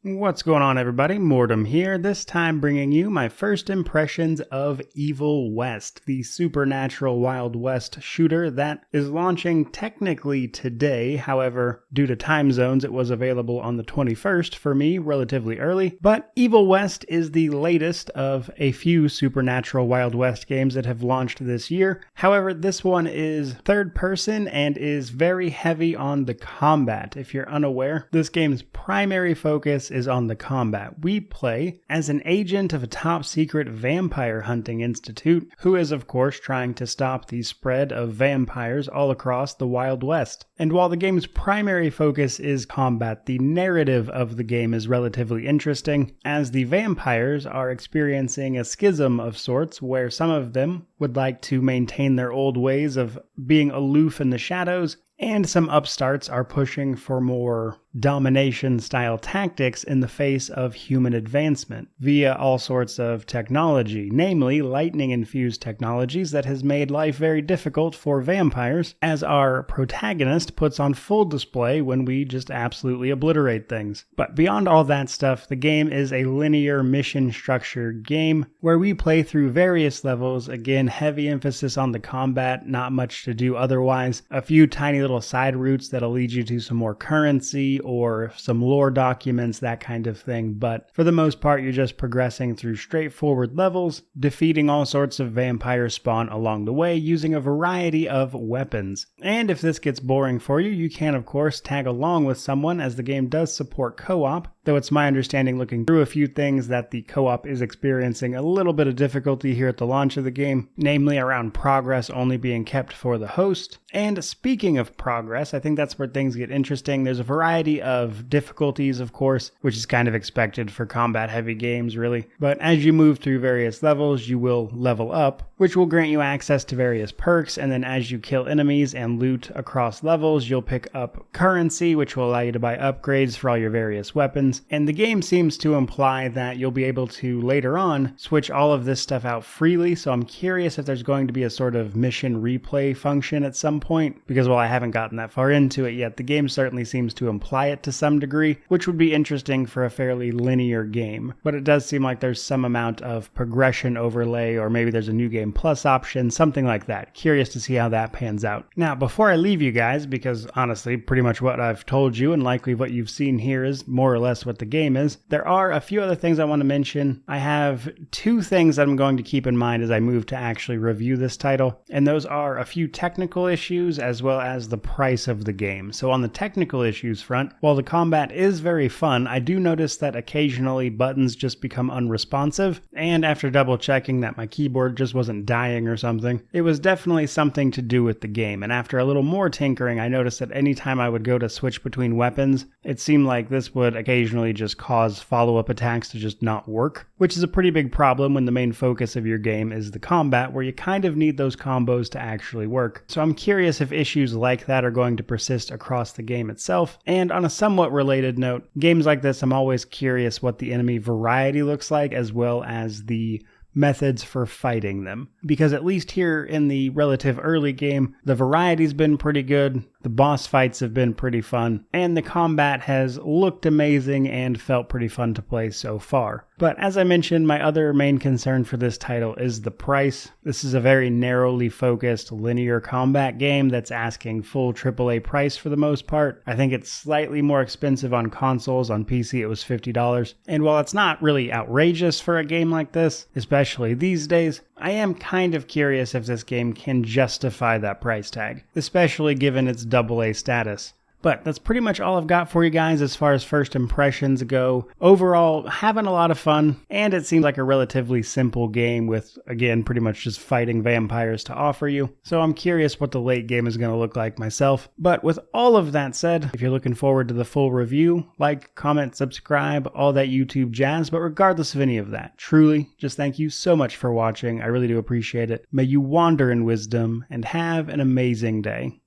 What's going on, everybody? Mortem here, this time bringing you my first impressions of Evil West, the supernatural Wild West shooter that is launching technically today. However, due to time zones, it was available on the 21st for me, relatively early. But Evil West is the latest of a few supernatural Wild West games that have launched this year. However, this one is third person and is very heavy on the combat. If you're unaware, this game's primary focus is on the combat. We play as an agent of a top secret vampire hunting institute who is of course trying to stop the spread of vampires all across the Wild West. And while the game's primary focus is combat, the narrative of the game is relatively interesting, as the vampires are experiencing a schism of sorts where some of them would like to maintain their old ways of being aloof in the shadows, and some upstarts are pushing for more domination-style tactics in the face of human advancement via all sorts of technology, namely lightning-infused technologies that has made life very difficult for vampires, as our protagonist puts on full display when we just absolutely obliterate things. But beyond all that stuff, the game is a linear mission-structured game where we play through various levels, again heavy emphasis on the combat, not much to do otherwise, a few tiny little side routes that'll lead you to some more currency or some lore documents, that kind of thing, but for the most part you're just progressing through straightforward levels, defeating all sorts of vampire spawn along the way using a variety of weapons. And if this gets boring for you, you can of course tag along with someone, as the game does support co-op, though it's my understanding looking through a few things that the co-op is experiencing a little bit of difficulty here at the launch of the game, namely around progress only being kept for the host. And speaking of progress, I think that's where things get interesting. There's a variety of difficulties, of course, which is kind of expected for combat-heavy games, really. But as you move through various levels, you will level up, which will grant you access to various perks, and then as you kill enemies and loot across levels, you'll pick up currency, which will allow you to buy upgrades for all your various weapons. And the game seems to imply that you'll be able to, later on, switch all of this stuff out freely, so I'm curious if there's going to be a sort of mission replay function at some point, because while I haven't gotten that far into it yet, the game certainly seems to imply it to some degree, which would be interesting for a fairly linear game. But it does seem like there's some amount of progression overlay, or maybe there's a new game plus option, something like that. Curious to see how that pans out. Now, before I leave you guys, because honestly, pretty much what I've told you and likely what you've seen here is more or less what the game is, there are a few other things I want to mention. I have two things that I'm going to keep in mind as I move to actually review this title, and those are a few technical issues as well as the price of the game. So on the technical issues front, while the combat is very fun, I do notice that occasionally buttons just become unresponsive, and after double checking that my keyboard just wasn't dying or something, it was definitely something to do with the game. And after a little more tinkering, I noticed that anytime I would go to switch between weapons, it seemed like this would occasionally just cause follow-up attacks to just not work, which is a pretty big problem when the main focus of your game is the combat, where you kind of need those combos to actually work. So I'm curious if issues like that are going to persist across the game itself. And on a somewhat related note, games like this, I'm always curious what the enemy variety looks like, as well as the methods for fighting them. Because at least here in the relative early game, the variety's been pretty good, the boss fights have been pretty fun, and the combat has looked amazing and felt pretty fun to play so far. But as I mentioned, my other main concern for this title is the price. This is a very narrowly focused linear combat game that's asking full AAA price for the most part. I think it's slightly more expensive on consoles. On PC it was $50. And while it's not really outrageous for a game like this, especially these days, I am kind of curious if this game can justify that price tag, especially given its AA status. But that's pretty much all I've got for you guys as far as first impressions go. Overall, having a lot of fun, and it seems like a relatively simple game with, again, pretty much just fighting vampires to offer you. So I'm curious what the late game is going to look like myself. But with all of that said, if you're looking forward to the full review, like, comment, subscribe, all that YouTube jazz. But regardless of any of that, truly, just thank you so much for watching. I really do appreciate it. May you wander in wisdom and have an amazing day.